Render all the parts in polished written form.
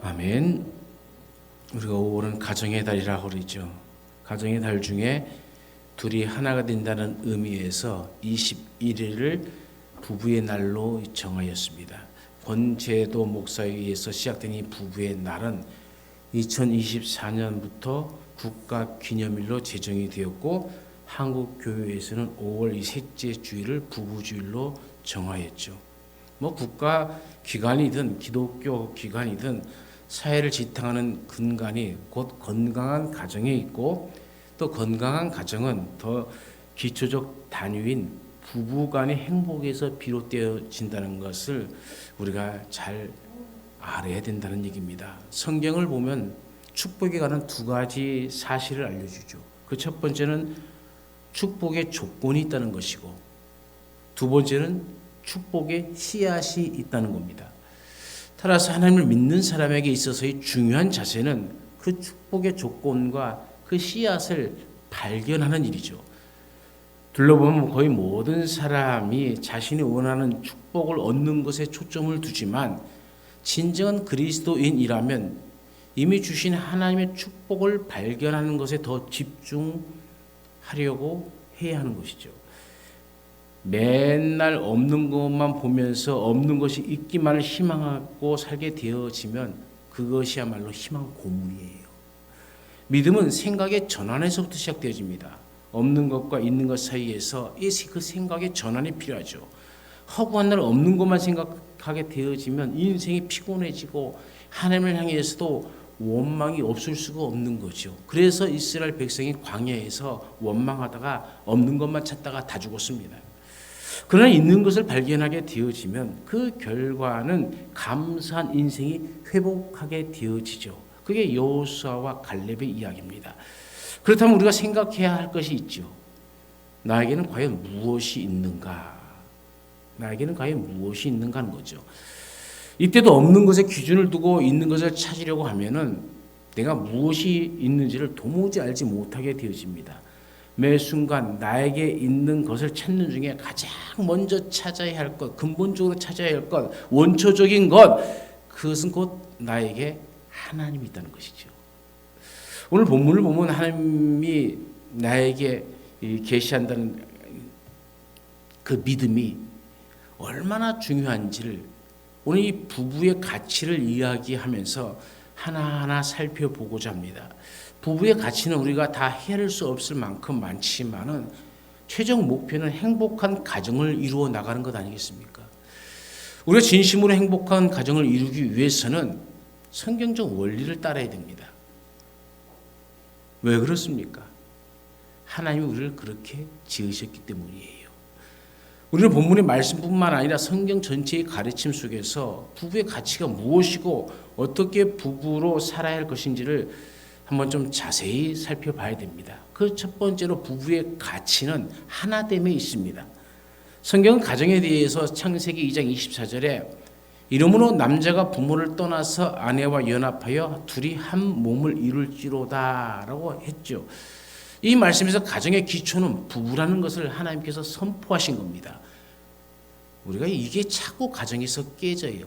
아멘. 우리가 5월은 가정의 달이라고 그러죠. 가정의 달 중에 둘이 하나가 된다는 의미에서 21일을 부부의 날로 정하였습니다. 권재도 목사에 의해서 시작된 이 부부의 날은 2024년부터 국가 기념일로 제정이 되었고, 한국 교회에서는 5월 이 셋째 주일을 부부주일로 정하였죠. 국가 기관이든 기독교 기관이든 사회를 지탱하는 근간이 곧 건강한 가정에 있고, 또 건강한 가정은 더 기초적 단위인 부부 간의 행복에서 비롯되어진다는 것을 우리가 잘 알아야 된다는 얘기입니다. 성경을 보면 축복에 관한 두 가지 사실을 알려주죠. 그 첫 번째는 축복의 조건이 있다는 것이고, 두 번째는 축복의 씨앗이 있다는 겁니다. 따라서 하나님을 믿는 사람에게 있어서의 중요한 자세는 그 축복의 조건과 그 씨앗을 발견하는 일이죠. 둘러보면 거의 모든 사람이 자신이 원하는 축복을 얻는 것에 초점을 두지만, 진정한 그리스도인이라면 이미 주신 하나님의 축복을 발견하는 것에 더 집중하려고 해야 하는 것이죠. 맨날 없는 것만 보면서 없는 것이 있기만을 희망하고 살게 되어지면 그것이야말로 희망 고문이에요. 믿음은 생각의 전환에서부터 시작되어집니다. 없는 것과 있는 것 사이에서 그 생각의 전환이 필요하죠. 허구한 날 없는 것만 생각하게 되어지면 인생이 피곤해지고 하나님을 향해서도 원망이 없을 수가 없는 거죠. 그래서 이스라엘 백성이 광야에서 원망하다가 없는 것만 찾다가 다 죽었습니다. 그러나 있는 것을 발견하게 되어지면 그 결과는 감사한 인생이 회복하게 되어지죠. 그게 여호수아와 갈렙의 이야기입니다. 그렇다면 우리가 생각해야 할 것이 있죠. 나에게는 과연 무엇이 있는가? 나에게는 과연 무엇이 있는가 하는 거죠. 이때도 없는 것에 기준을 두고 있는 것을 찾으려고 하면은 내가 무엇이 있는지를 도무지 알지 못하게 되어집니다. 매 순간 나에게 있는 것을 찾는 중에 가장 먼저 찾아야 할 것, 근본적으로 찾아야 할 것, 원초적인 것, 그것은 곧 나에게 하나님이 있다는 것이죠. 오늘 본문을 보면 하나님이 나에게 계시한다는 그 믿음이 얼마나 중요한지를 오늘 이 부부의 가치를 이야기하면서 하나하나 살펴보고자 합니다. 부부의 가치는 우리가 다 헤아릴 수 없을 만큼 많지만은 최종 목표는 행복한 가정을 이루어 나가는 것 아니겠습니까? 우리가 진심으로 행복한 가정을 이루기 위해서는 성경적 원리를 따라야 됩니다. 왜 그렇습니까? 하나님이 우리를 그렇게 지으셨기 때문이에요. 우리는 본문의 말씀뿐만 아니라 성경 전체의 가르침 속에서 부부의 가치가 무엇이고 어떻게 부부로 살아야 할 것인지를 한번 좀 자세히 살펴봐야 됩니다. 그 첫 번째로 부부의 가치는 하나됨에 있습니다. 성경은 가정에 대해서 창세기 2장 24절에 이러므로 남자가 부모를 떠나서 아내와 연합하여 둘이 한 몸을 이룰지로다 라고 했죠. 이 말씀에서 가정의 기초는 부부라는 것을 하나님께서 선포하신 겁니다. 우리가 이게 자꾸 가정에서 깨져요.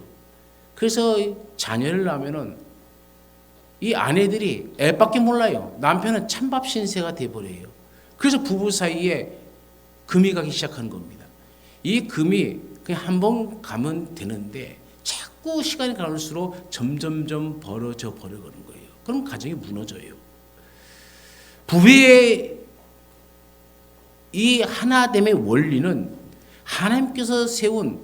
그래서 자녀를 낳으면은 이 아내들이 애밖에 몰라요. 남편은 찬밥 신세가 돼버려요. 그래서 부부 사이에 금이 가기 시작하는 겁니다. 이 금이 그냥 한 번 가면 되는데 자꾸 시간이 가면서록 점점점 벌어져 버려가는 거예요. 그럼 가정이 무너져요. 부부의 이 하나됨의 원리는 하나님께서 세운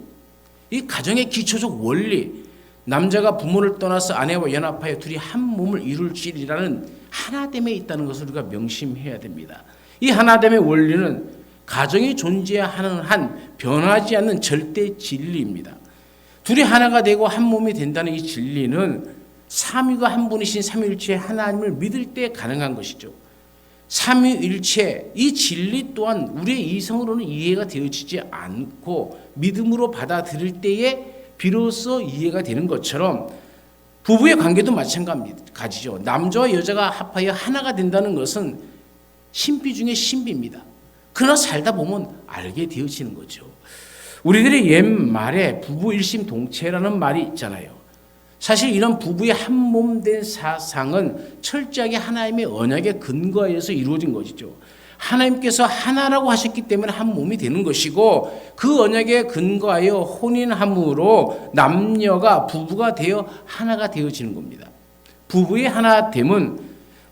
이 가정의 기초적 원리, 남자가 부모를 떠나서 아내와 연합하여 둘이 한 몸을 이룰지라는 하나됨에 있다는 것을 우리가 명심해야 됩니다. 이 하나됨의 원리는 가정이 존재하는 한 변하지 않는 절대 진리입니다. 둘이 하나가 되고 한 몸이 된다는 이 진리는 삼위가 한 분이신 삼위일체 하나님을 믿을 때 가능한 것이죠. 삼위일체 이 진리 또한 우리의 이성으로는 이해가 되어지지 않고 믿음으로 받아들일 때에 비로소 이해가 되는 것처럼 부부의 관계도 마찬가지죠. 남자와 여자가 합하여 하나가 된다는 것은 신비 중의 신비입니다. 그러나 살다 보면 알게 되어지는 거죠. 우리들의 옛말에 부부 일심동체라는 말이 있잖아요. 사실 이런 부부의 한 몸 된 사상은 철저하게 하나님의 언약에 근거해서 이루어진 것이죠. 하나님께서 하나라고 하셨기 때문에 한 몸이 되는 것이고, 그 언약에 근거하여 혼인함으로 남녀가 부부가 되어 하나가 되어지는 겁니다. 부부의 하나됨은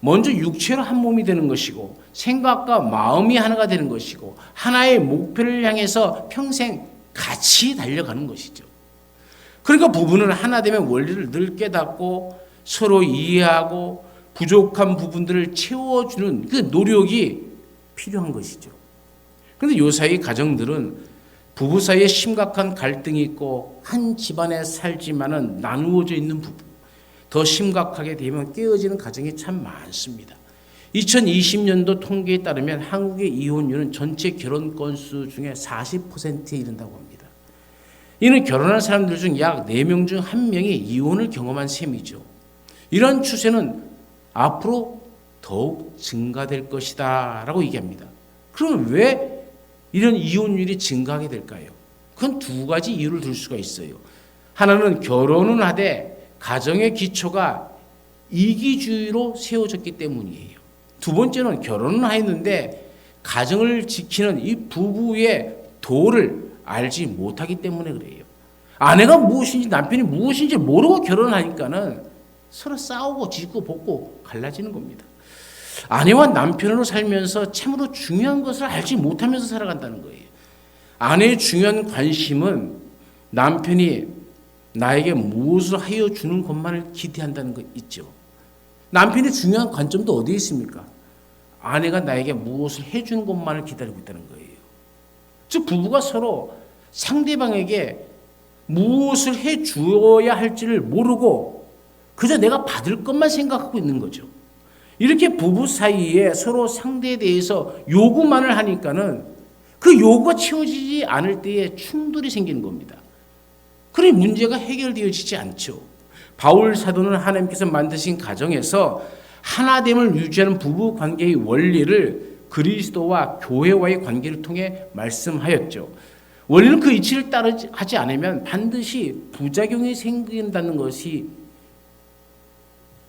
먼저 육체로 한 몸이 되는 것이고, 생각과 마음이 하나가 되는 것이고, 하나의 목표를 향해서 평생 같이 달려가는 것이죠. 그러니까 부부는 하나됨의 원리를 늘 깨닫고 서로 이해하고 부족한 부분들을 채워주는 그 노력이 필요한 것이죠. 그런데 요사이 가정들은 부부 사이에 심각한 갈등이 있고 한 집안에 살지만은 나누어져 있는 부부, 더 심각하게 되면 깨어지는 가정이 참 많습니다. 2020년도 통계에 따르면 한국의 이혼율은 전체 결혼 건수 중에 40%에 이른다고 합니다. 이는 결혼한 사람들 중 약 4명 중 1명이 이혼을 경험한 셈이죠. 이런 추세는 앞으로 더욱 증가될 것이다 라고 얘기합니다. 그럼 왜 이런 이혼율이 증가하게 될까요? 그건 두 가지 이유를 들 수가 있어요. 하나는 결혼은 하되 가정의 기초가 이기주의로 세워졌기 때문이에요. 두 번째는 결혼은 하였는데 가정을 지키는 이 부부의 도를 알지 못하기 때문에 그래요. 아내가 무엇인지 남편이 무엇인지 모르고 결혼하니까는 서로 싸우고 짖고 볶고 갈라지는 겁니다. 아내와 남편으로 살면서 참으로 중요한 것을 알지 못하면서 살아간다는 거예요. 아내의 중요한 관심은 남편이 나에게 무엇을 하여 주는 것만을 기대한다는 거 있죠. 남편의 중요한 관점도 어디에 있습니까? 아내가 나에게 무엇을 해주는 것만을 기다리고 있다는 거예요. 즉 부부가 서로 상대방에게 무엇을 해주어야 할지를 모르고 그저 내가 받을 것만 생각하고 있는 거죠. 이렇게 부부 사이에 서로 상대에 대해서 요구만을 하니까는 그 요구가 채워지지 않을 때에 충돌이 생기는 겁니다. 그러니 문제가 해결되어지지 않죠. 바울 사도는 하나님께서 만드신 가정에서 하나됨을 유지하는 부부 관계의 원리를 그리스도와 교회와의 관계를 통해 말씀하였죠. 원리는 그 이치를 따르지 않으면 반드시 부작용이 생긴다는 것이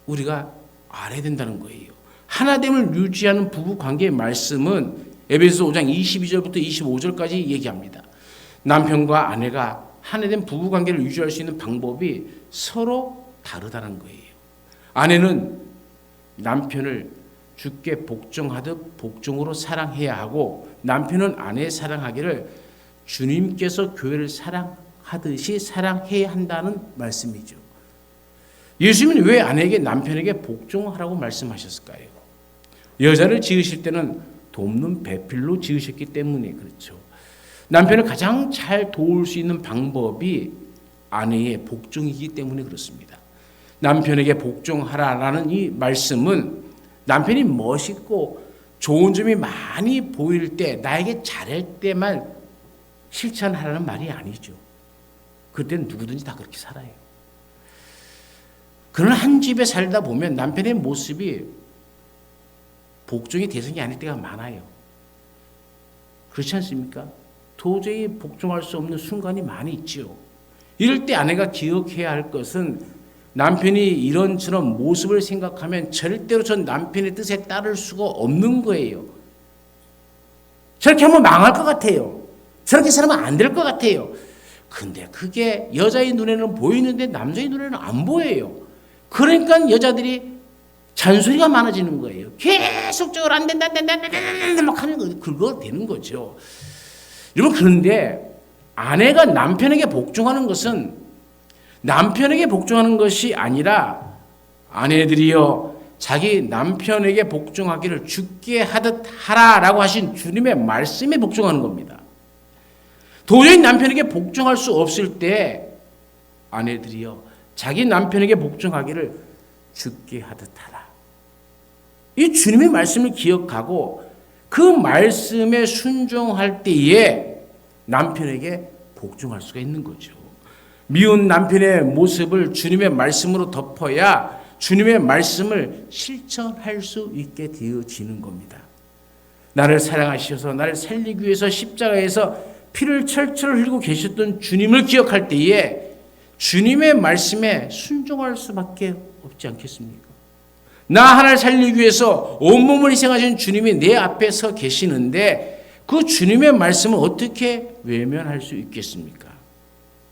우리가 알아야 된다는 거예요. 하나됨을 유지하는 부부 관계의 말씀은 에베소 5장 22절부터 25절까지 얘기합니다. 남편과 아내가 하나된 부부 관계를 유지할 수 있는 방법이 서로 다르다는 거예요. 아내는 남편을 주께 복종하듯 복종으로 사랑해야 하고, 남편은 아내 사랑하기를 주님께서 교회를 사랑하듯이 사랑해야 한다는 말씀이죠. 예수님은 왜 아내에게 남편에게 복종하라고 말씀하셨을까요? 여자를 지으실 때는 돕는 배필로 지으셨기 때문에 그렇죠. 남편을 가장 잘 도울 수 있는 방법이 아내의 복종이기 때문에 그렇습니다. 남편에게 복종하라라는 이 말씀은 남편이 멋있고 좋은 점이 많이 보일 때, 나에게 잘할 때만 실천하라는 말이 아니죠. 그때는 누구든지 다 그렇게 살아요. 그러나 한 집에 살다 보면 남편의 모습이 복종의 대상이 아닐 때가 많아요. 그렇지 않습니까? 도저히 복종할 수 없는 순간이 많이 있죠. 이럴 때 아내가 기억해야 할 것은 남편이 이런저런 모습을 생각하면 절대로 전 남편의 뜻에 따를 수가 없는 거예요. 저렇게 하면 망할 것 같아요. 저렇게 살면 안 될 것 같아요. 근데 그게 여자의 눈에는 보이는데 남자의 눈에는 안 보여요. 그러니까 여자들이 잔소리가 많아지는 거예요. 계속적으로 안 된다 막 하는 거, 그거 되는 거죠. 여러분, 그런데 아내가 남편에게 복종하는 것은 남편에게 복종하는 것이 아니라, 아내들이여 자기 남편에게 복종하기를 주께 하듯 하라라고 하신 주님의 말씀에 복종하는 겁니다. 도저히 남편에게 복종할 수 없을 때 아내들이여 자기 남편에게 복종하기를 주께 하듯 하라. 이 주님의 말씀을 기억하고 그 말씀에 순종할 때에 남편에게 복종할 수가 있는 거죠. 미운 남편의 모습을 주님의 말씀으로 덮어야 주님의 말씀을 실천할 수 있게 되어지는 겁니다. 나를 사랑하셔서 나를 살리기 위해서 십자가에서 피를 철철 흘리고 계셨던 주님을 기억할 때에 주님의 말씀에 순종할 수밖에 없지 않겠습니까? 나 하나를 살리기 위해서 온몸을 희생하신 주님이 내 앞에 서 계시는데 그 주님의 말씀을 어떻게 외면할 수 있겠습니까?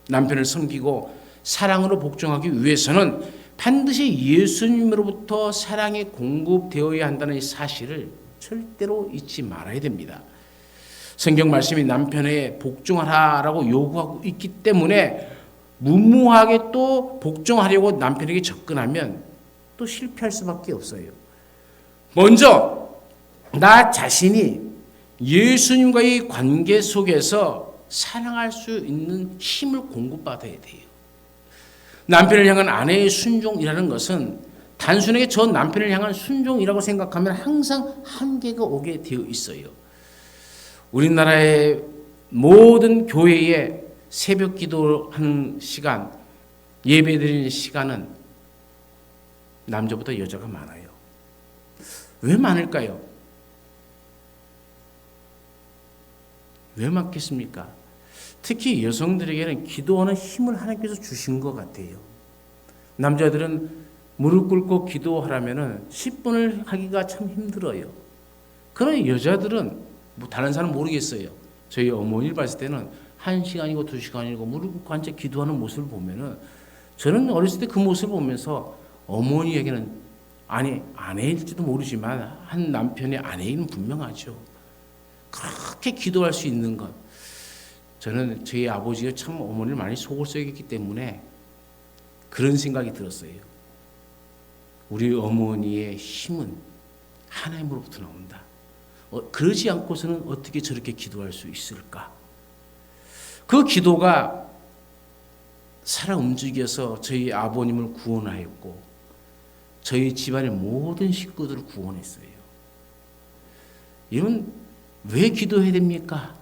남편을 섬기고 사랑으로 복종하기 위해서는 반드시 예수님으로부터 사랑이 공급되어야 한다는 이 사실을 절대로 잊지 말아야 됩니다. 성경 말씀이 남편에게 복종하라고 요구하고 있기 때문에 무모하게 또 복종하려고 남편에게 접근하면 또 실패할 수밖에 없어요. 먼저 나 자신이 예수님과의 관계 속에서 사랑할 수 있는 힘을 공급받아야 돼요. 남편을 향한 아내의 순종이라는 것은 단순하게 저 남편을 향한 순종이라고 생각하면 항상 한계가 오게 되어 있어요. 우리나라의 모든 교회에 새벽 기도하는 시간, 예배드리는 시간은 남자보다 여자가 많아요. 왜 많을까요? 왜 많겠습니까? 특히 여성들에게는 기도하는 힘을 하나님께서 주신 것 같아요. 남자들은 무릎 꿇고 기도하려면 10분을 하기가 참 힘들어요. 그러나 여자들은 뭐 다른 사람 모르겠어요. 저희 어머니를 봤을 때는 1시간이고 2시간이고 무릎 꿇고 앉아 기도하는 모습을 보면은 저는 어렸을 때 그 모습을 보면서 어머니에게는 아내일지도 모르지만 한 남편의 아내이는 분명하죠. 그렇게 기도할 수 있는 것. 저는 저희 아버지가 참 어머니를 많이 속을 썩였기 때문에 그런 생각이 들었어요. 우리 어머니의 힘은 하나님으로부터 나온다. 그러지 않고서는 어떻게 저렇게 기도할 수 있을까? 그 기도가 살아 움직여서 저희 아버님을 구원하였고 저희 집안의 모든 식구들을 구원했어요. 이런 왜 기도해야 됩니까?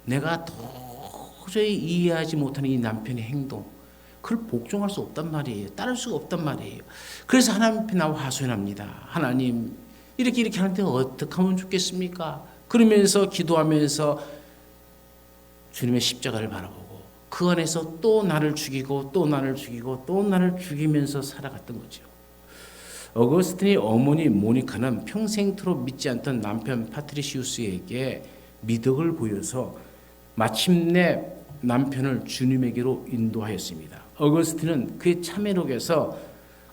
내가 도저히 이해하지 못하는 이 남편의 행동, 그걸 복종할 수 없단 말이에요. 따를 수가 없단 말이에요. 그래서 하나님 앞에 나와 하소연합니다. 하나님, 이렇게 하는데 어떻게 하면 좋겠습니까? 그러면서 기도하면서 주님의 십자가를 바라보고 그 안에서 또 나를 죽이고 또 나를 죽이고 또 나를 죽이면서 살아갔던 거죠. 어거스틴의 어머니 모니카는 평생토록 믿지 않던 남편 파트리시우스에게 미덕을 보여서 마침내 남편을 주님에게로 인도하였습니다. 어거스틴은 그의 참회록에서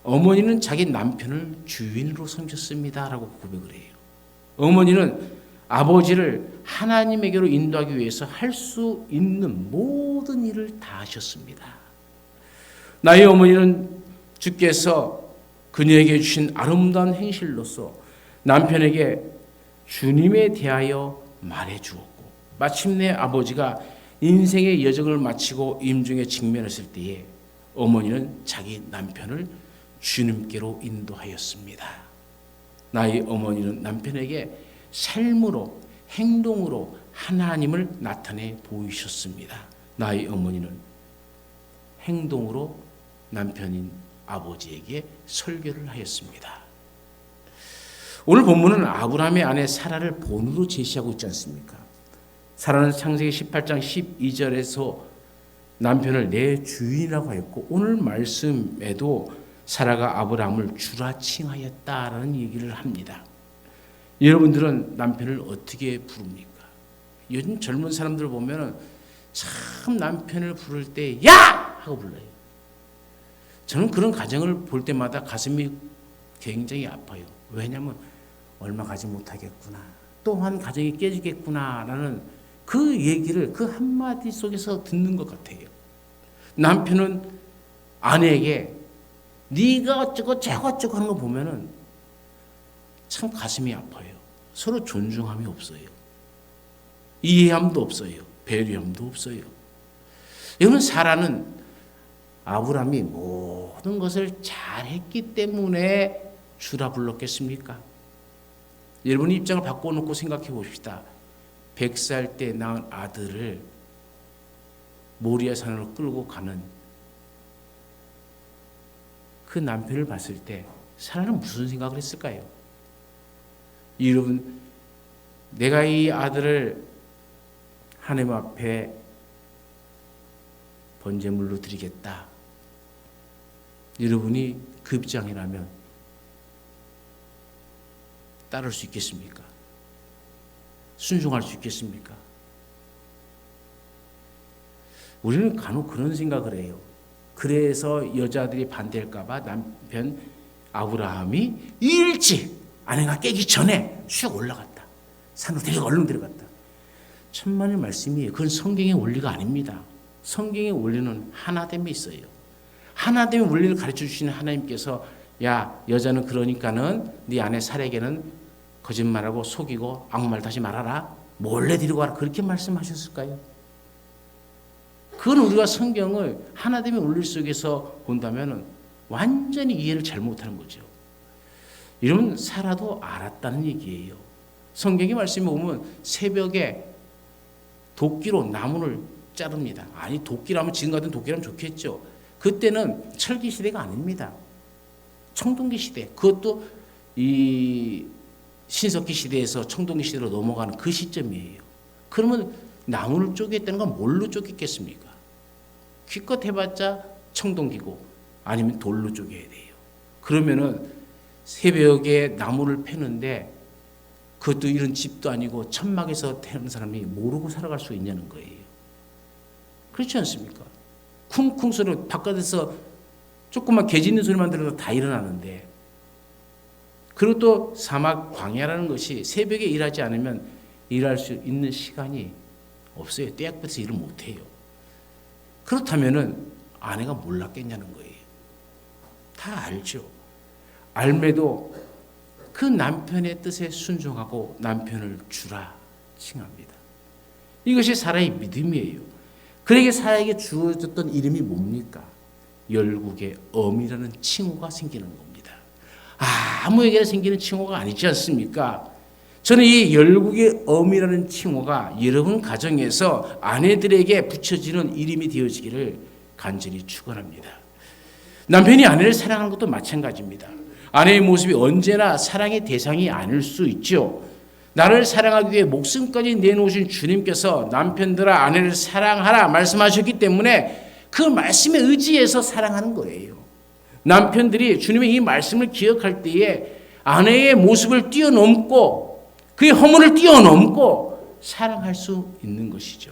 어머니는 자기 남편을 주인으로 섬겼습니다 라고 고백을 해요. 어머니는 아버지를 하나님에게로 인도하기 위해서 할 수 있는 모든 일을 다 하셨습니다. 나의 어머니는 주께서 그녀에게 주신 아름다운 행실로서 남편에게 주님에 대하여 말해 주었고 마침내 아버지가 인생의 여정을 마치고 임종에 직면했을 때에 어머니는 자기 남편을 주님께로 인도하였습니다. 나의 어머니는 남편에게 삶으로 행동으로 하나님을 나타내 보이셨습니다. 나의 어머니는 행동으로 남편인 아버지에게 설교를 하였습니다. 오늘 본문은 아브라함의 아내 사라를 본으로 제시하고 있지 않습니까? 사라는 창세기 18장 12절에서 남편을 내 주인이라고 하였고 오늘 말씀에도 사라가 아브라함을 주라 칭하였다라는 얘기를 합니다. 여러분들은 남편을 어떻게 부릅니까? 요즘 젊은 사람들 보면 참 남편을 부를 때 야! 하고 불러요. 저는 그런 가정을 볼 때마다 가슴이 굉장히 아파요. 왜냐하면 얼마 가지 못하겠구나. 또한 가정이 깨지겠구나라는 그 얘기를 그 한마디 속에서 듣는 것 같아요. 남편은 아내에게 네가 어쩌고 저쩌고 하는 거 보면은 참 가슴이 아파요. 서로 존중함이 없어요. 이해함도 없어요. 배려함도 없어요. 여러분 사라는 아브라함이 모든 것을 잘했기 때문에 주라 불렀겠습니까? 여러분 입장을 바꿔놓고 생각해 봅시다. 100살 때 낳은 아들을 모리아 산으로 끌고 가는 그 남편을 봤을 때 사라는 무슨 생각을 했을까요? 여러분 내가 이 아들을 하나님 앞에 번제물로 드리겠다. 여러분이 그 입장이라면 따를 수 있겠습니까? 순종할 수 있겠습니까? 우리는 간혹 그런 생각을 해요. 그래서 여자들이 반대할까 봐 남편 아브라함이 일찍 아내가 깨기 전에 쑥 올라갔다. 산으로 되게 얼른 들어갔다. 천만의 말씀이에요. 그건 성경의 원리가 아닙니다. 성경의 원리는 하나됨에 있어요. 하나됨의 원리를 가르쳐 주시는 하나님께서 야 여자는 그러니까는 네 아내 살에게는 거짓말하고 속이고 악말 다시 말하라. 몰래 데리고 와라. 그렇게 말씀하셨을까요? 그건 우리가 성경을 하나됨의 원리 속에서 본다면 완전히 이해를 잘못하는 거죠. 이러면 사라도 알았다는 얘기예요. 성경의 말씀에 보면 새벽에 도끼로 나무를 자릅니다. 아니 도끼라면 지금 같은 도끼라면 좋겠죠. 그때는 철기 시대가 아닙니다. 청동기 시대. 그것도 이 신석기 시대에서 청동기 시대로 넘어가는 그 시점이에요. 그러면 나무를 쪼개했다는 건 뭘로 쪼갰겠습니까? 기껏 해봤자 청동기고 아니면 돌로 쪼개야 돼요. 그러면은 새벽에 나무를 패는데 그것도 이런 집도 아니고 천막에서 태어난 사람이 모르고 살아갈 수 있냐는 거예요. 그렇지 않습니까? 쿵쿵 소리 바깥에서 조금만 개 짖는 소리만 들어도 다 일어나는데 그리고 또 사막 광야라는 것이 새벽에 일하지 않으면 일할 수 있는 시간이 없어요. 떼약볕에서 일을 못해요. 그렇다면은 아내가 몰랐겠냐는 거예요. 다 알죠. 알매도 그 남편의 뜻에 순종하고 남편을 주라 칭합니다. 이것이 사라의 믿음이에요. 그에게 사라에게 주어졌던 이름이 뭡니까? 열국의 어미라는 칭호가 생기는 겁니다. 아무에게나 생기는 칭호가 아니지 않습니까? 저는 이 열국의 어미라는 칭호가 여러분 가정에서 아내들에게 붙여지는 이름이 되어지기를 간절히 축원합니다. 남편이 아내를 사랑하는 것도 마찬가지입니다. 아내의 모습이 언제나 사랑의 대상이 아닐 수 있죠. 나를 사랑하기 위해 목숨까지 내놓으신 주님께서 남편들아 아내를 사랑하라 말씀하셨기 때문에 그 말씀에 의지해서 사랑하는 거예요. 남편들이 주님의 이 말씀을 기억할 때에 아내의 모습을 뛰어넘고 그의 허물을 뛰어넘고 사랑할 수 있는 것이죠.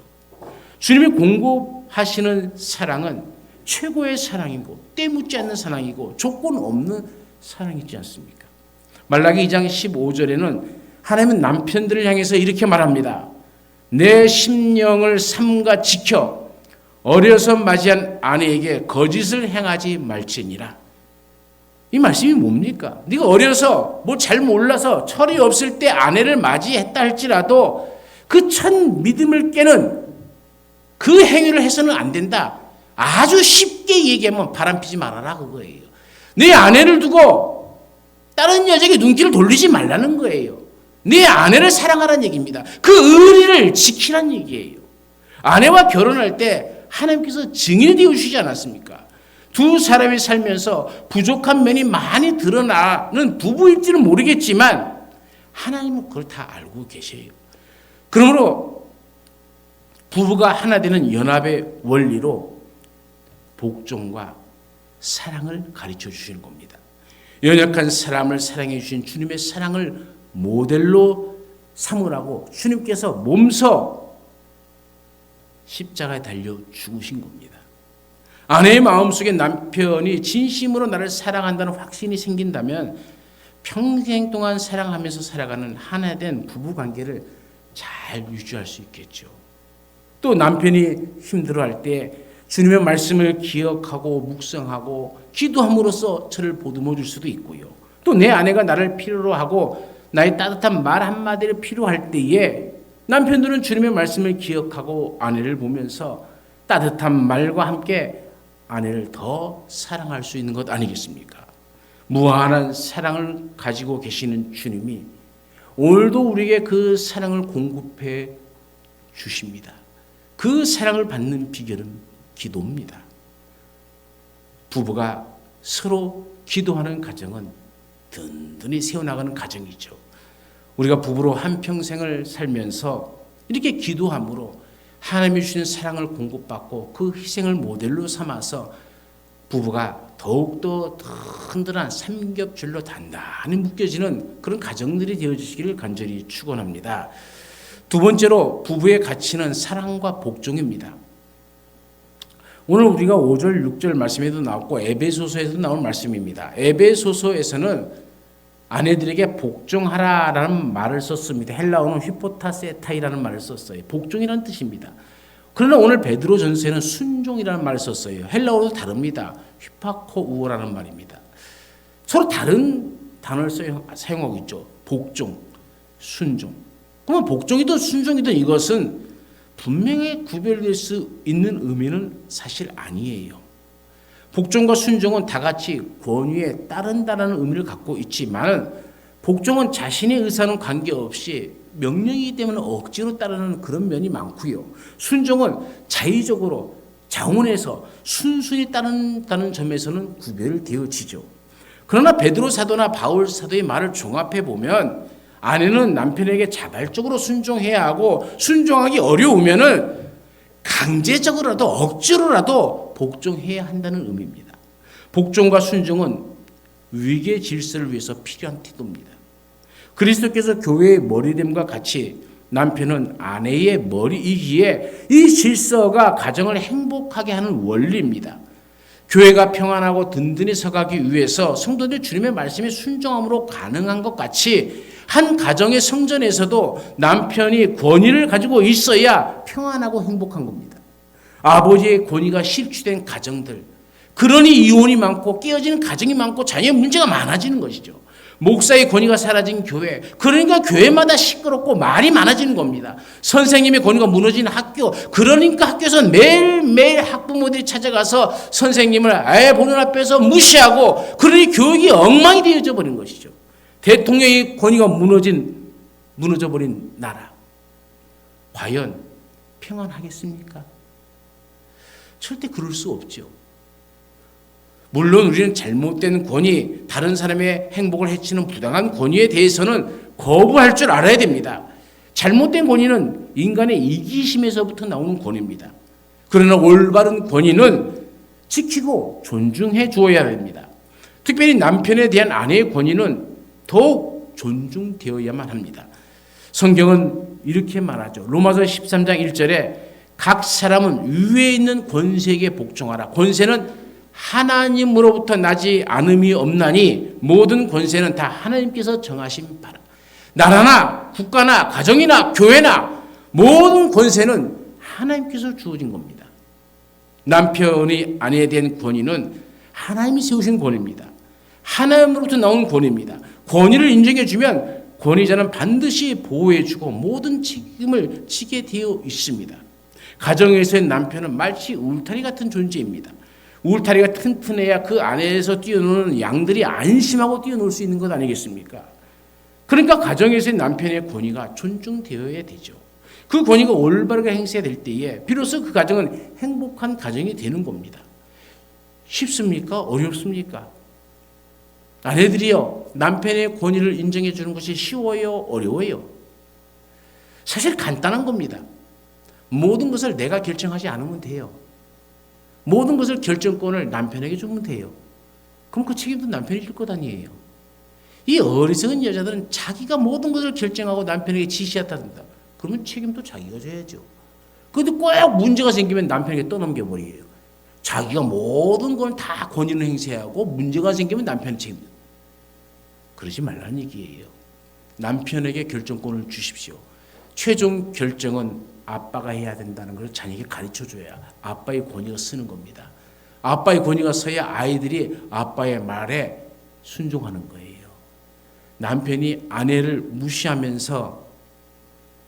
주님이 공급하시는 사랑은 최고의 사랑이고 때묻지 않는 사랑이고 조건 없는 사랑이지 않습니까? 말라기 2장 15절에는 하나님은 남편들을 향해서 이렇게 말합니다. 내 심령을 삼가 지켜 어려서 맞이한 아내에게 거짓을 행하지 말지니라. 이 말씀이 뭡니까? 네가 어려서 뭐 잘 몰라서 철이 없을 때 아내를 맞이했다 할지라도 그 첫 믿음을 깨는 그 행위를 해서는 안 된다. 아주 쉽게 얘기하면 바람피지 말아라 그거예요. 네 아내를 두고 다른 여자에게 눈길을 돌리지 말라는 거예요. 네 아내를 사랑하라는 얘기입니다. 그 의리를 지키라는 얘기예요. 아내와 결혼할 때 하나님께서 증인이 되어주시지 않았습니까? 두 사람이 살면서 부족한 면이 많이 드러나는 부부일지는 모르겠지만 하나님은 그걸 다 알고 계세요. 그러므로 부부가 하나 되는 연합의 원리로 복종과 사랑을 가르쳐 주시는 겁니다. 연약한 사람을 사랑해 주신 주님의 사랑을 모델로 삼으라고 주님께서 몸서 십자가에 달려 죽으신 겁니다. 아내의 마음속에 남편이 진심으로 나를 사랑한다는 확신이 생긴다면 평생 동안 사랑하면서 살아가는 하나 된 부부관계를 잘 유지할 수 있겠죠. 또 남편이 힘들어할 때 주님의 말씀을 기억하고 묵상하고 기도함으로써 저를 보듬어 줄 수도 있고요. 또 내 아내가 나를 필요로 하고 나의 따뜻한 말 한마디를 필요할 때에 남편들은 주님의 말씀을 기억하고 아내를 보면서 따뜻한 말과 함께 아내를 더 사랑할 수 있는 것 아니겠습니까? 무한한 사랑을 가지고 계시는 주님이 오늘도 우리에게 그 사랑을 공급해 주십니다. 그 사랑을 받는 비결은 기도입니다. 부부가 서로 기도하는 가정은 든든히 세워나가는 가정이죠. 우리가 부부로 한평생을 살면서 이렇게 기도함으로 하나님이 주시는 사랑을 공급받고 그 희생을 모델로 삼아서 부부가 더욱더 든든한 삼겹줄로 단단히 묶여지는 그런 가정들이 되어주시기를 간절히 축원합니다. 두 번째로 부부의 가치는 사랑과 복종입니다. 오늘 우리가 5절, 6절 말씀에도 나왔고 에베소서에도 나온 말씀입니다. 에베소서에서는 아내들에게 복종하라라는 말을 썼습니다. 헬라어는 휘포타세타이라는 말을 썼어요. 복종이라는 뜻입니다. 그러나 오늘 베드로전서에는 순종이라는 말을 썼어요. 헬라어도 다릅니다. 휘파코우어라는 말입니다. 서로 다른 단어를 사용하고 있죠. 복종, 순종. 그러면 복종이든 순종이든 이것은 분명히 구별될 수 있는 의미는 사실 아니에요. 복종과 순종은 다 같이 권위에 따른다는 의미를 갖고 있지만 복종은 자신의 의사는 관계없이 명령이기 때문에 억지로 따르는 그런 면이 많고요. 순종은 자의적으로 자원해서 순순히 따른다는 점에서는 구별되어지죠. 그러나 베드로 사도나 바울 사도의 말을 종합해 보면 아내는 남편에게 자발적으로 순종해야 하고 순종하기 어려우면은 강제적으로라도 억지로라도 복종해야 한다는 의미입니다. 복종과 순종은 위계 질서를 위해서 필요한 태도입니다. 그리스도께서 교회의 머리됨과 같이 남편은 아내의 머리이기에 이 질서가 가정을 행복하게 하는 원리입니다. 교회가 평안하고 든든히 서가기 위해서 성도들 주님의 말씀에 순종함으로 가능한 것 같이 한 가정의 성전에서도 남편이 권위를 가지고 있어야 평안하고 행복한 겁니다. 아버지의 권위가 실추된 가정들, 그러니 이혼이 많고 깨어지는 가정이 많고 자녀의 문제가 많아지는 것이죠. 목사의 권위가 사라진 교회, 그러니까 교회마다 시끄럽고 말이 많아지는 겁니다. 선생님의 권위가 무너진 학교, 그러니까 학교에서 매일매일 학부모들이 찾아가서 선생님을 아예 보는 앞에서 무시하고, 그러니 교육이 엉망이 되어져 버린 것이죠. 대통령의 권위가 무너져버린 나라, 과연 평안하겠습니까? 절대 그럴 수 없죠. 물론 우리는 잘못된 권위, 다른 사람의 행복을 해치는 부당한 권위에 대해서는 거부할 줄 알아야 됩니다. 잘못된 권위는 인간의 이기심에서부터 나오는 권위입니다. 그러나 올바른 권위는 지키고 존중해 주어야 됩니다. 특별히 남편에 대한 아내의 권위는 더욱 존중되어야만 합니다. 성경은 이렇게 말하죠. 로마서 13장 1절에 각 사람은 위에 있는 권세에게 복종하라. 권세는 하나님으로부터 나지 않음이 없나니 모든 권세는 다 하나님께서 정하신 바라. 나라나 국가나 가정이나 교회나 모든 권세는 하나님께서 주어진 겁니다. 남편이 아내에 대한 권위는 하나님이 세우신 권위입니다. 하나님으로부터 나온 권위입니다. 권위를 인정해주면 권위자는 반드시 보호해주고 모든 책임을 지게 되어 있습니다. 가정에서의 남편은 마치 울타리 같은 존재입니다. 울타리가 튼튼해야 그 안에서 뛰어노는 양들이 안심하고 뛰어놀 수 있는 것 아니겠습니까? 그러니까 가정에서의 남편의 권위가 존중되어야 되죠. 그 권위가 올바르게 행사될 때에 비로소 그 가정은 행복한 가정이 되는 겁니다. 쉽습니까? 어렵습니까? 아내들이요, 남편의 권위를 인정해 주는 것이 쉬워요? 어려워요? 사실 간단한 겁니다. 모든 것을 내가 결정하지 않으면 돼요. 모든 것을 결정권을 남편에게 주면 돼요. 그럼 그 책임도 남편이 질 것 아니에요. 이 어리석은 여자들은 자기가 모든 것을 결정하고 남편에게 지시한다. 그러면 책임도 자기가 져야죠. 그런데 꼭 문제가 생기면 남편에게 떠넘겨버려요. 자기가 모든 걸 다 권위를 행사하고 문제가 생기면 남편의 책임. 그러지 말라는 얘기예요. 남편에게 결정권을 주십시오. 최종 결정은 아빠가 해야 된다는 걸 자녀에게 가르쳐줘야 아빠의 권위가 쓰는 겁니다. 아빠의 권위가 서야 아이들이 아빠의 말에 순종하는 거예요. 남편이 아내를 무시하면서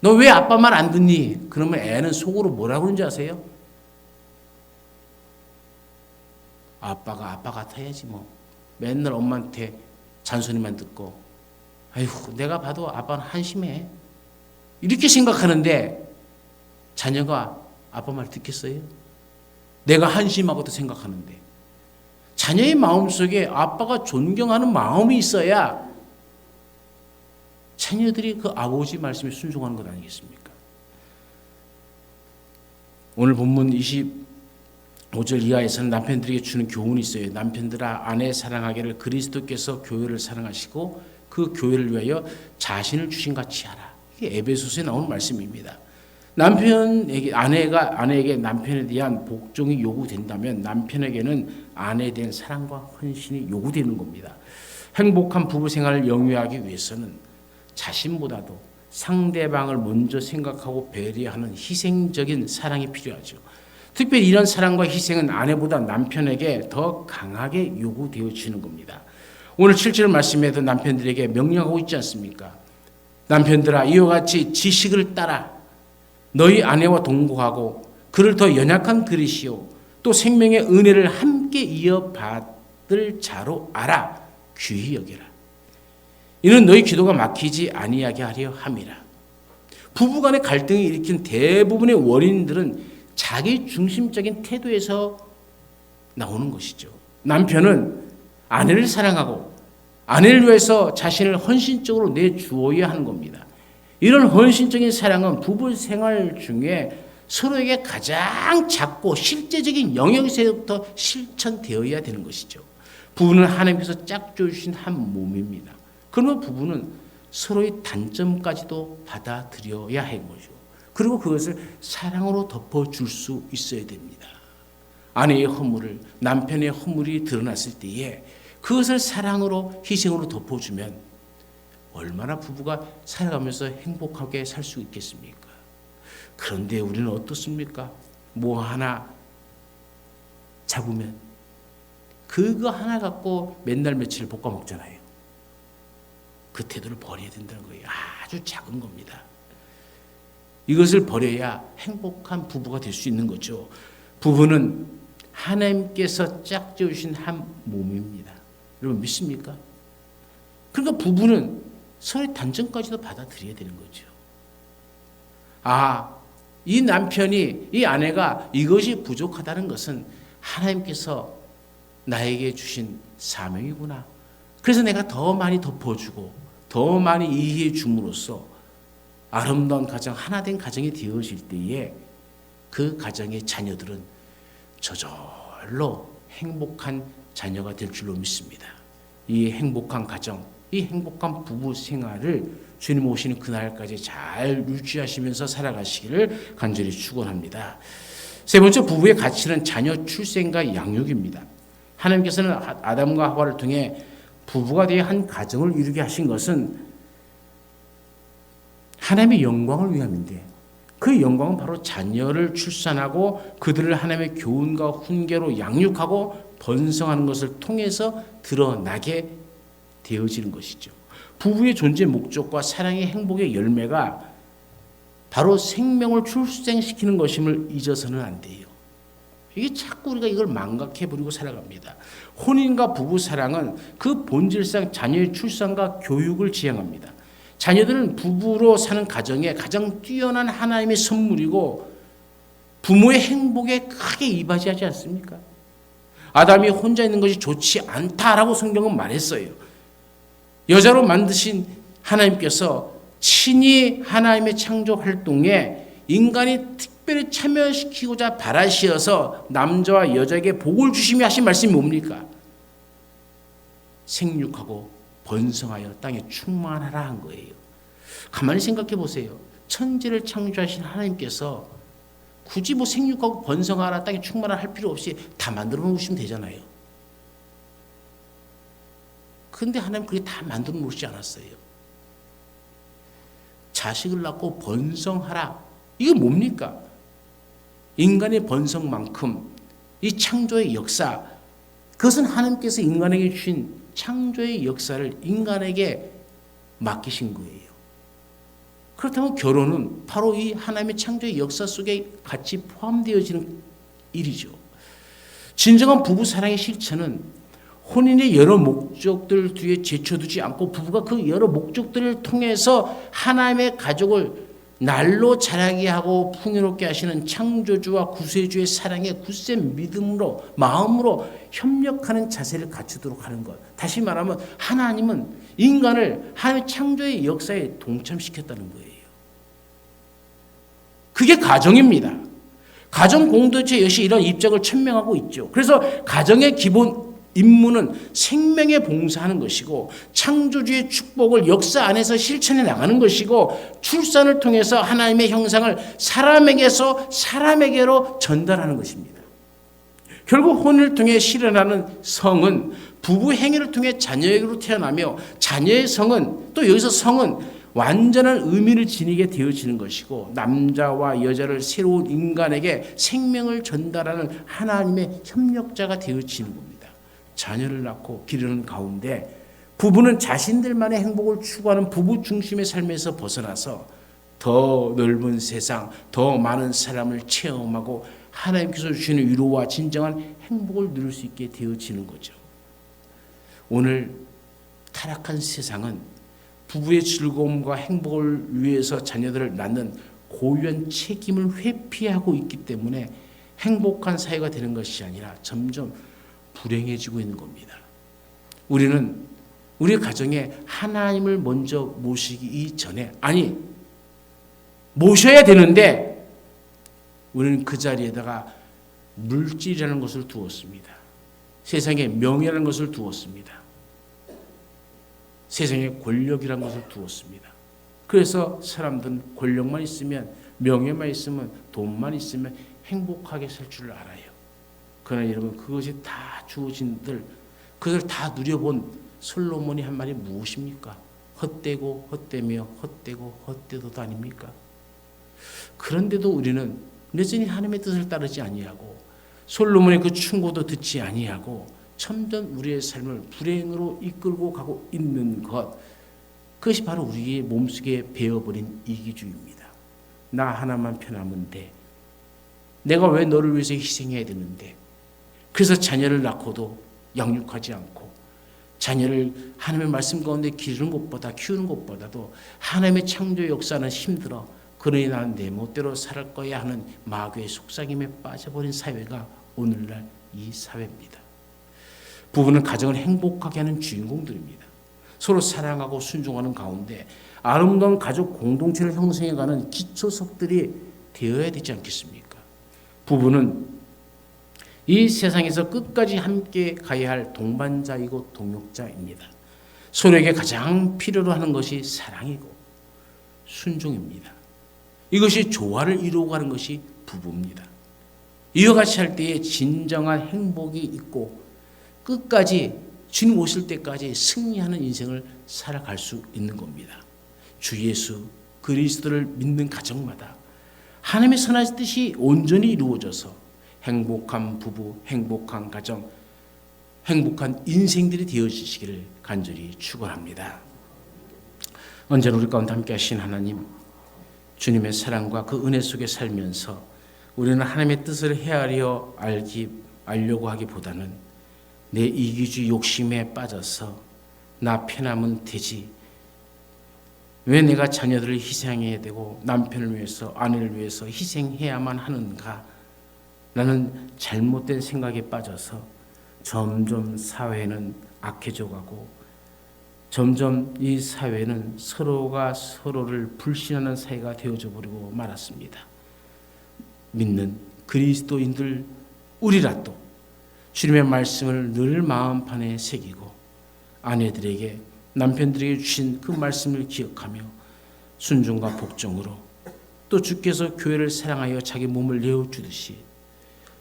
너 왜 아빠 말 안 듣니? 그러면 애는 속으로 뭐라고 그러는지 아세요? 아빠가 아빠 같아야지 뭐. 맨날 엄마한테 잔소리만 듣고 아이고 내가 봐도 아빠는 한심해. 이렇게 생각하는데 자녀가 아빠 말 듣겠어요? 내가 한심하고도 생각하는데 자녀의 마음속에 아빠가 존경하는 마음이 있어야 자녀들이 그 아버지 말씀에 순종하는 것 아니겠습니까? 오늘 본문 5절 이하에서는 남편들에게 주는 교훈이 있어요. 남편들아 아내 사랑하기를 그리스도께서 교회를 사랑하시고 그 교회를 위하여 자신을 주신 같이 하라. 이게 에베소서에 나오는 말씀입니다. 남편에게 아내에게 남편에 대한 복종이 요구된다면 남편에게는 아내에 대한 사랑과 헌신이 요구되는 겁니다. 행복한 부부 생활을 영위하기 위해서는 자신보다도 상대방을 먼저 생각하고 배려하는 희생적인 사랑이 필요하죠. 특별히 이런 사랑과 희생은 아내보다 남편에게 더 강하게 요구되어지는 겁니다. 오늘 7절 말씀에도 남편들에게 명령하고 있지 않습니까? 남편들아 이와 같이 지식을 따라 너희 아내와 동거하고 그를 더 연약한 그릇이요 또 생명의 은혜를 함께 이어받을 자로 알아 귀히 여기라. 이는 너희 기도가 막히지 아니하게 하려 함이라. 부부간의 갈등이 일으킨 대부분의 원인들은 자기 중심적인 태도에서 나오는 것이죠. 남편은 아내를 사랑하고 아내를 위해서 자신을 헌신적으로 내주어야 하는 겁니다. 이런 헌신적인 사랑은 부부 생활 중에 서로에게 가장 작고 실제적인 영역에서부터 실천되어야 되는 것이죠. 부부는 하나님께서 짝져주신 한 몸입니다. 그러면 부부는 서로의 단점까지도 받아들여야 하는 거죠. 그리고 그것을 사랑으로 덮어줄 수 있어야 됩니다. 아내의 허물을 남편의 허물이 드러났을 때에 그것을 사랑으로 희생으로 덮어주면 얼마나 부부가 살아가면서 행복하게 살 수 있겠습니까? 그런데 우리는 어떻습니까? 뭐 하나 잡으면 그거 하나 갖고 맨날 며칠 볶아 먹잖아요. 그 태도를 버려야 된다는 거예요. 아주 작은 겁니다. 이것을 버려야 행복한 부부가 될 수 있는 거죠. 부부는 하나님께서 짝지으신 한 몸입니다. 여러분 믿습니까? 그러니까 부부는 서로의 단점까지도 받아들여야 되는 거죠. 이 남편이, 이 아내가 이것이 부족하다는 것은 하나님께서 나에게 주신 사명이구나. 그래서 내가 더 많이 덮어주고 더 많이 이해해 줌으로써 아름다운 가정, 하나된 가정이 되어질 때에 그 가정의 자녀들은 저절로 행복한 자녀가 될 줄로 믿습니다. 이 행복한 가정, 이 행복한 부부 생활을 주님 오시는 그날까지 잘 유지하시면서 살아가시기를 간절히 축원합니다. 세 번째, 부부의 가치는 자녀 출생과 양육입니다. 하나님께서는 아담과 하와를 통해 부부가 되어 한 가정을 이루게 하신 것은 하나님의 영광을 위함인데 그 영광은 바로 자녀를 출산하고 그들을 하나님의 교훈과 훈계로 양육하고 번성하는 것을 통해서 드러나게 되어지는 것이죠. 부부의 존재 목적과 사랑의 행복의 열매가 바로 생명을 출생시키는 것임을 잊어서는 안 돼요. 이게 자꾸 우리가 이걸 망각해버리고 살아갑니다. 혼인과 부부 사랑은 그 본질상 자녀의 출산과 교육을 지향합니다. 자녀들은 부부로 사는 가정에 가장 뛰어난 하나님의 선물이고 부모의 행복에 크게 이바지하지 않습니까? 아담이 혼자 있는 것이 좋지 않다라고 성경은 말했어요. 여자로 만드신 하나님께서 친히 하나님의 창조 활동에 인간이 특별히 참여시키고자 바라시어서 남자와 여자에게 복을 주시며 하신 말씀이 뭡니까? 생육하고 번성하여 땅에 충만하라 한 거예요. 가만히 생각해 보세요. 천지를 창조하신 하나님께서 굳이 뭐 생육하고 번성하라 땅에 충만하라 할 필요 없이 다 만들어 놓으시면 되잖아요. 그런데 하나님 그게 다 만들어 놓으시지 않았어요. 자식을 낳고 번성하라. 이게 뭡니까? 인간의 번성만큼 이 창조의 역사, 그것은 하나님께서 인간에게 주신 창조의 역사를 인간에게 맡기신 거예요. 그렇다면 결혼은 바로 이 하나님의 창조의 역사 속에 같이 포함되어지는 일이죠. 진정한 부부 사랑의 실천은 혼인의 여러 목적들 뒤에 제쳐두지 않고 부부가 그 여러 목적들을 통해서 하나님의 가족을 날로 자라게 하고 풍요롭게 하시는 창조주와 구세주의 사랑에 굳센 믿음으로 마음으로 협력하는 자세를 갖추도록 하는 것. 다시 말하면 하나님은 인간을 하나님의 창조의 역사에 동참시켰다는 거예요. 그게 가정입니다. 가정 공동체 역시 이런 입장을 천명하고 있죠. 그래서 가정의 기본 임무는 생명에 봉사하는 것이고 창조주의 축복을 역사 안에서 실천해 나가는 것이고 출산을 통해서 하나님의 형상을 사람에게서 사람에게로 전달하는 것입니다. 결국 혼을 통해 실현하는 성은 부부 행위를 통해 자녀에게로 태어나며 자녀의 성은 또 여기서 성은 완전한 의미를 지니게 되어지는 것이고 남자와 여자를 새로운 인간에게 생명을 전달하는 하나님의 협력자가 되어지는 겁니다. 자녀를 낳고 기르는 가운데 부부는 자신들만의 행복을 추구하는 부부 중심의 삶에서 벗어나서 더 넓은 세상, 더 많은 사람을 체험하고 하나님께서 주시는 위로와 진정한 행복을 누릴 수 있게 되어지는 거죠. 오늘 타락한 세상은 부부의 즐거움과 행복을 위해서 자녀들을 낳는 고유한 책임을 회피하고 있기 때문에 행복한 사회가 되는 것이 아니라 점점 불행해지고 있는 겁니다. 우리는 우리 가정에 하나님을 먼저 모시기 이전에 모셔야 되는데 우리는 그 자리에다가 물질이라는 것을 두었습니다. 세상에 명예라는 것을 두었습니다. 세상에 권력이라는 것을 두었습니다. 그래서 사람들은 권력만 있으면 명예만 있으면 돈만 있으면 행복하게 살 줄 알아요. 그러나 여러분 그것이 다 주어진들 그것을 다 누려본 솔로몬이 한 말이 무엇입니까? 헛되고 헛되며 헛되고 헛되도도 아닙니까? 그런데도 우리는 여전히 하나님의 뜻을 따르지 아니하고 솔로몬의 그 충고도 듣지 아니하고 점점 우리의 삶을 불행으로 이끌고 가고 있는 것, 그것이 바로 우리의 몸속에 배어버린 이기주의입니다. 나 하나만 편하면 돼. 내가 왜 너를 위해서 희생해야 되는데. 그래서 자녀를 낳고도 양육하지 않고 자녀를 하나님의 말씀 가운데 기르는 것보다 키우는 것보다도 하나님의 창조 역사는 힘들어. 그러니 나는 내 멋대로 살 거야 하는 마귀의 속삭임에 빠져버린 사회가 오늘날 이 사회입니다. 부부는 가정을 행복하게 하는 주인공들입니다. 서로 사랑하고 순종하는 가운데 아름다운 가족 공동체를 형성해가는 기초석들이 되어야 되지 않겠습니까? 부부는 이 세상에서 끝까지 함께 가야 할 동반자이고 동역자입니다. 서로에게 가장 필요로 하는 것이 사랑이고 순종입니다. 이것이 조화를 이루고 가는 것이 부부입니다. 이와 같이 할 때에 진정한 행복이 있고 끝까지 주님 오실 때까지 승리하는 인생을 살아갈 수 있는 겁니다. 주 예수 그리스도를 믿는 가정마다 하나님의 선한 뜻이 온전히 이루어져서 행복한 부부, 행복한 가정, 행복한 인생들이 되어지시기를 간절히 축원합니다. 언제나 우리 가운데 함께 하신 하나님, 주님의 사랑과 그 은혜 속에 살면서 우리는 하나님의 뜻을 헤아려 알려고 하기보다는 내 이기주의 욕심에 빠져서 나 편하면 되지. 왜 내가 자녀들을 희생해야 되고 남편을 위해서 아내를 위해서 희생해야만 하는가? 라는 잘못된 생각에 빠져서 점점 사회는 악해져 가고 점점 이 사회는 서로가 서로를 불신하는 사회가 되어져 버리고 말았습니다. 믿는 그리스도인들 우리라도 주님의 말씀을 늘 마음판에 새기고 아내들에게 남편들에게 주신 그 말씀을 기억하며 순종과 복종으로 또 주께서 교회를 사랑하여 자기 몸을 내어주듯이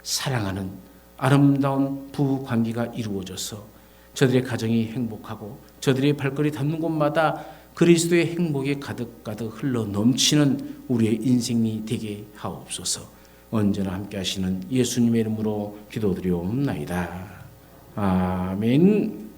사랑하는 아름다운 부부 관계가 이루어져서 저들의 가정이 행복하고 저들의 발걸이 닿는 곳마다 그리스도의 행복이 가득가득 흘러 넘치는 우리의 인생이 되게 하옵소서. 언제나 함께 하시는 예수님의 이름으로 기도드리옵나이다. 아멘.